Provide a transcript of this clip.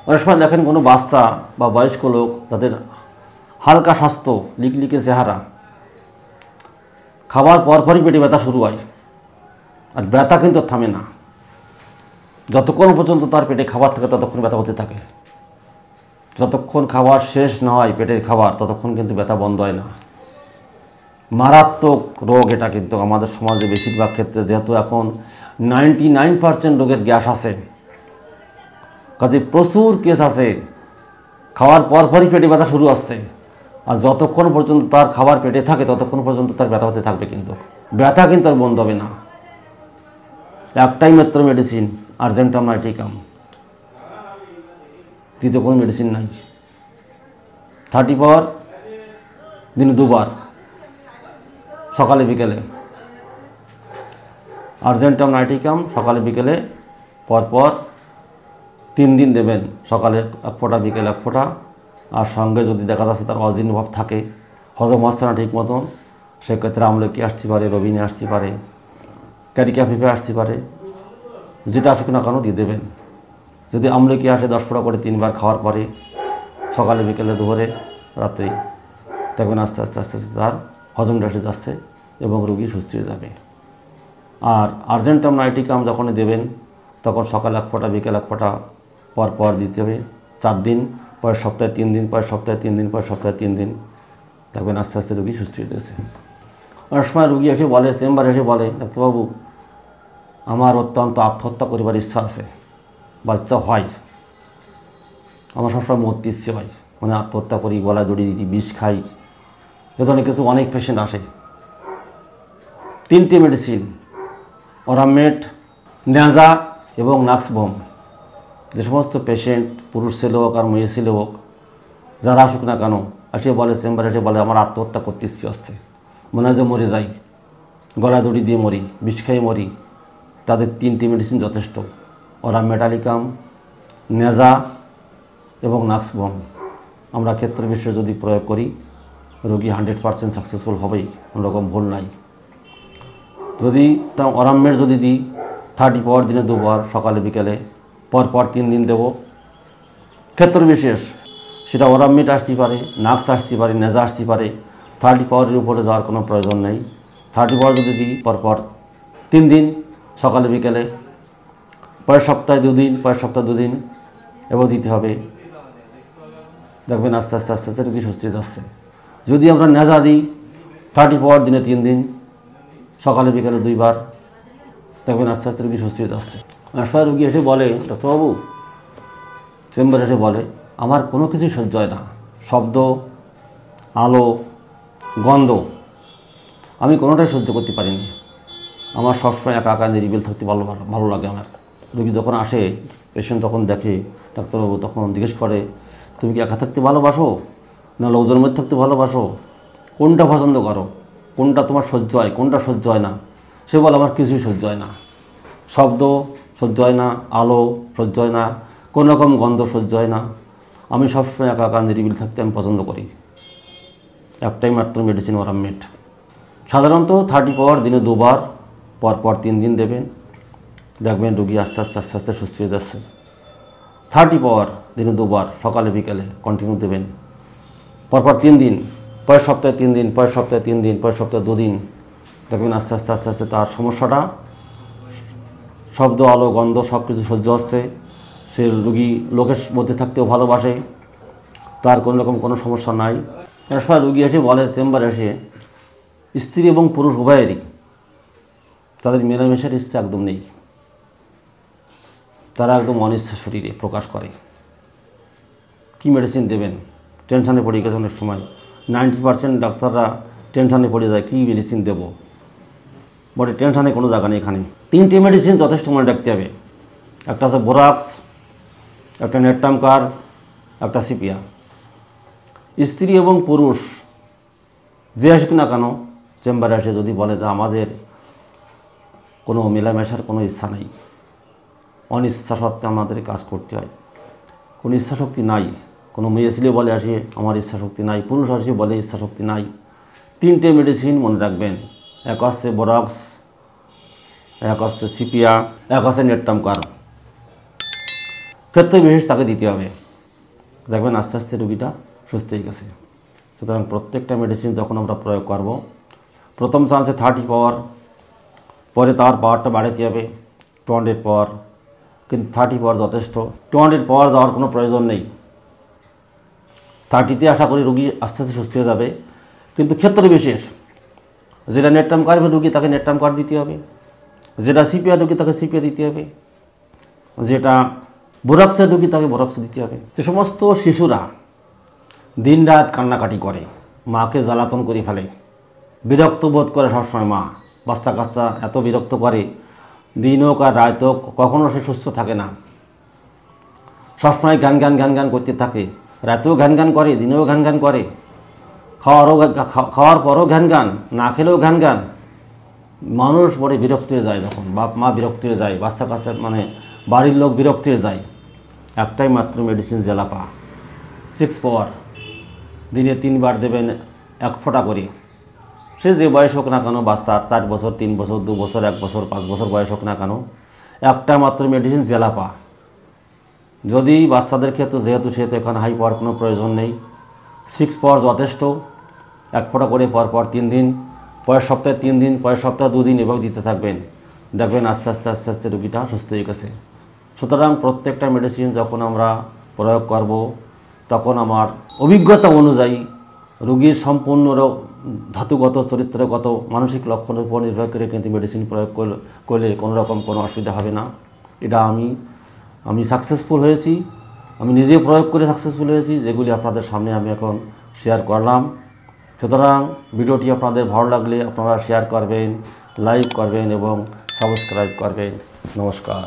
অনেক সময় দেখেন কোনো বাচ্চা বা বয়স্ক লোক তাদের হালকা স্বাস্থ্য, লিকলিকে চেহারা, খাবার পরপরই পেটে ব্যথা শুরু হয়, আর ব্যথা কিন্তু থামে না। যতক্ষণ পর্যন্ত তার পেটে খাবার থাকে ততক্ষণ ব্যথা হতে থাকে, যতক্ষণ খাবার শেষ না হয় পেটের খাবার ততক্ষণ কিন্তু ব্যথা বন্ধ হয় না। মারাত্মক রোগ এটা, কিন্তু আমাদের সমাজে বেশিরভাগ ক্ষেত্রে যেহেতু এখন 99% রোগের গ্যাস আছে, কাজে প্রচুর কেস আছে খাওয়ার পরপরই পেটে ব্যথা শুরু আসছে, আর যতক্ষণ পর্যন্ত তার খাবার পেটে থাকে ততক্ষণ পর্যন্ত তার ব্যথা হতে থাকবে, কিন্তু ব্যথা কিন্তু আর বন্ধ হবে না। একটাই মাত্র মেডিসিন, আর্জেন্টাম নাইটিকাম, দ্বিতীয় কোনো মেডিসিন নাই। 30 পাওয়ার দিনে 2 বার, সকালে বিকেলে। আর্জেন্টাম নাইটিকাম সকালে বিকেলে পরপর 3 দিন দেবেন, সকালে 1 ফোঁটা বিকেলে 1 ফোঁটা। আর সঙ্গে যদি দেখা যাচ্ছে তার অজীর্ণ ভাব থাকে, হজম হচ্ছে না ঠিক মতন, সেক্ষেত্রে আমলকি আসতে পারে, রবিনে আসতে পারে, ক্যারিকা ফিফে আসতে পারে, যেটা আসুক না কেন দিয়ে দেবেন। যদি আমলকি আসে 10 ফোঁটা করে 3 বার খাওয়ার পরে, সকালে বিকেলে দুপুরে রাত্রি, দেখবেন আস্তে আস্তে আস্তে আস্তে তার হজমটা এসে যাচ্ছে এবং রোগী সুস্থ হয়ে যাবে। আর আর্জেন্টাম নাইটিকাম যখনই দেবেন তখন সকালে 1 ফোঁটা বিকেলে 1 ফোঁটা পর দিতে হবে 4 দিন, পরের সপ্তাহে 3 দিন, পরের সপ্তাহে 3 দিন, পরের সপ্তাহে 3 দিন, দেখবেন আস্তে আস্তে রোগী সুস্থ হয়ে যাচ্ছে। অনেক সময় রোগী এসে বলে, চেম্বারে এসে বলে, ডাক্তারবাবু আমার অত্যন্ত আত্মহত্যা করিবার ইচ্ছা আছে, বাচ্চা হয়, আমার সবসময় মরতে ইচ্ছে হয়, মানে আত্মহত্যা করি, গলায় দড়ি দিই, বিষ খাই, এ ধরনের কিছু অনেক পেশেন্ট আসে। 3টে মেডিসিন, অরামেট, নেজা এবং নাক্সবম। যে সমস্ত পেশেন্ট পুরুষ ছেলে হোক আর মেয়ে ছেলে হোক, যারা আসুক না কেন, এসে বলে চেম্বারে এসে বলে আমার আত্মহত্যা করতে ইচ্ছে আসছে, মনে হয় যে মরে যাই, গলায় দড়ি দিয়ে মরি, বিষ খেয়ে মরি, তাদের 3টে মেডিসিন যথেষ্ট। অরামেটালিকাম, নেজা এবং নাক্সবম আমরা ক্ষেত্র বিশেষে যদি প্রয়োগ করি, রোগী 100% সাকসেসফুল হবেই, কোনো রকম ভুল নাই। যদি তা অরামেট যদি দিই 30 পাওয়ার দিনে 2 বার, সকালে বিকেলে পরপর 3 দিন দেব, ক্ষেত্র বিশেষ সেটা অরামেট আসতে পারে, নাক্স আসতে পারে, নেজা আসতে পারে, 30 পাওয়ারের উপরে যাওয়ার কোনো প্রয়োজন নেই। 30 পাওয়ার যদি দিই পরপর 3 দিন, সকালে বিকেলে, পরের সপ্তাহে 2 দিন, পরের সপ্তাহে 2 দিন এবং দিতে হবে, দেখবেন আস্তে আস্তে আস্তে আস্তে রোগী সুস্থ হয়ে যাচ্ছে। যদি আমরা নেজা দিই 30 পাওয়ার দিনে 3 দিন, সকালে বিকেলে 2 বার, দেখবেন আস্তে আস্তে রোগী সুস্থ হয়ে যাচ্ছে। আসলে রোগী এসে বলে, ডাক্তারবাবু চেম্বারে এসে বলে আমার কোনো কিছুই সহ্য হয় না, শব্দ, আলো, গন্ধ, আমি কোনোটাই সহ্য করতে পারিনি, আমার সবসময় একা একা নিরিবিল থাকতে ভালো লাগে আমার। রোগী যখন আসে, পেশেন্ট যখন দেখে ডাক্তারবাবু, তখন জিজ্ঞেস করে তুমি কি একা থাকতে ভালোবাসো না লোকজনের মধ্যে থাকতে ভালোবাসো, কোনটা পছন্দ করো, কোনটা তোমার সহ্য হয়, কোনটা সহ্য হয় না? সে বলে আমার কিছুই সহ্য হয় না, শব্দ সহ্য হয় না, আলো সহ্য হয় না, কোনো রকম গন্ধ সহ্য হয় না, আমি সবসময় একা একা নিরিবিল থাকতে আমি পছন্দ করি। একটাই মাত্র মেডিসিন অরামেট, সাধারণত 30 পাওয়ার দিনে 2 বার, পরপর 3 দিন দেবেন, দেখবেন রোগী আস্তে আস্তে আস্তে আস্তে সুস্থ হয়ে যাচ্ছে। 30 পাওয়ার দিনে 2 বার, সকালে বিকেলে কন্টিনিউ দেবেন, পরপর 3 দিন, পরের সপ্তাহে 3 দিন, পরের সপ্তাহে 3 দিন, পরের সপ্তাহে 2 দিন, দেখবেন আস্তে আস্তে আস্তে আস্তে তার সমস্যাটা, শব্দ, আলো, গন্ধ সব কিছু সহ্য হচ্ছে, সে রোগী লোকের মধ্যে থাকতেও ভালোবাসে, তার কোনো রকম কোনো সমস্যা নাই। এর সময় রোগী এসে বলে চেম্বারে এসে, স্ত্রী এবং পুরুষ উভয়েরই তাদের মেলামেশার ইচ্ছা একদম নেই, তারা একদম অনিচ্ছা শরীরে প্রকাশ করে। কি মেডিসিন দেবেন? টেনশানে পড়ে গেছে অনেক সময়, 90% ডাক্তাররা টেনশানে পড়ে যায়, কী মেডিসিন দেবো, বটে টেনশানে কোনো জায়গা নেই এখানে। 3টে মেডিসিন যথেষ্ট মনে রাখতে হবে, একটা হচ্ছে বোরাক্স, একটা নেটটামকার, একটা সিপিয়া। স্ত্রী এবং পুরুষ যে আসুক না কেন চেম্বারে এসে যদি বলে যে আমাদের কোনো মেলামেশার কোনো ইচ্ছা নেই, অনিচ্ছা সত্ত্বে আমাদের কাজ করতে হয়, কোনো ইচ্ছা শক্তি নাই, কোনো মেয়ে ছেলে বলে আসে আমার ইচ্ছা শক্তি নাই, পুরুষ আসে বলে ইচ্ছা শক্তি নাই, 3টে মেডিসিন মনে রাখবেন, এক হচ্ছে বোরাক্স, এক হচ্ছে সিপিয়া, এক হচ্ছে নেটটামকার। ক্ষেত্রে বিশেষ তাকে দিতে হবে, দেখবেন আস্তে আস্তে রোগীটা সুস্থ হয়ে গেছে। সুতরাং প্রত্যেকটা মেডিসিন যখন আমরা প্রয়োগ করব, প্রথম চান্সে 30 পাওয়ার, পরে তার পাওয়ারটা বাড়াতে হবে 200 পাওয়ার, কিন্তু 30 পাওয়ার যথেষ্ট। 200 পাওয়ার যাওয়ার কোনো প্রয়োজন নেই। 30তে আশা করি রোগী আস্তে আস্তে সুস্থ হয়ে যাবে, কিন্তু ক্ষেত্র বিশেষ, যেটা নেটটাম কাটবে রোগী তাকে নেটটাম কাট দিতে হবে, যেটা সিপিআর রোগী তাকে সিপিআর দিতে হবে, যেটা বোরক্সের রোগী তাকে বোরক্স দিতে হবে। যে সমস্ত শিশুরা দিন রাত কান্নাকাটি করে, মাকে জ্বালাতন করে ফেলে, বিরক্ত বোধ করে সবসময় মা, বাচ্চা কাচ্চা এত বিরক্ত করে, দিন হোক আর রাত হোক কখনও সে সুস্থ থাকে না, সবসময় গান গান গান গান করতে থাকে, রাতেও গান গান করে, দিনেও গান গান করে, খাওয়ার পরও ঘ্যান গান, না খেলেও ঘ্যান গান। মানুষ বড় বিরক্ত হয়ে যায়, যখন বাপ মা বিরক্ত হয়ে যায়, বাচ্চা কাচ্চা মানে বাড়ির লোক বিরক্ত হয়ে যায়। একটাই মাত্র মেডিসিন জেলাপা 6 পাওয়ার, দিনে 3 বার দেবেন 1 ফোঁটা করে। সে যে বয়স হোক না কেন, বাচ্চার 4 বছর, 3 বছর, 2 বছর, 1 বছর, 5 বছর বয়স হোক না কেন, একটা মাত্র মেডিসিন জেলাপা। যদি বাচ্চাদের ক্ষেত্রে যেহেতু এখানে হাই পাওয়ার কোনো প্রয়োজন নেই, 6 পাওয়ার যথেষ্ট। 1 ফোঁটা করে পর 3 দিন, পরের সপ্তাহে 3 দিন, পরের সপ্তাহে 2 দিন এভাবে দিতে থাকবেন, দেখবেন আস্তে আস্তে আস্তে আস্তে রোগীটা সুস্থ হয়ে গেছে। সুতরাং প্রত্যেকটা মেডিসিন যখন আমরা প্রয়োগ করব, তখন আমার অভিজ্ঞতা অনুযায়ী রোগীর সম্পূর্ণ ধাতুগত, চরিত্রগত, মানসিক লক্ষণের উপর নির্ভর করে কিন্তু মেডিসিন প্রয়োগ করলে কোনো রকম কোনো অসুবিধা হবে না। এটা আমি সাকসেসফুল হয়েছি, আমি নিজে প্রয়োগ করে সাকসেসফুল হয়েছি, যেগুলি আপনাদের সামনে আমি এখন শেয়ার করলাম। সুতরাং ভিডিওটি আপনাদের ভালো লাগলে আপনারা শেয়ার করবেন, লাইক করবেন এবং সাবস্ক্রাইব করবেন। নমস্কার।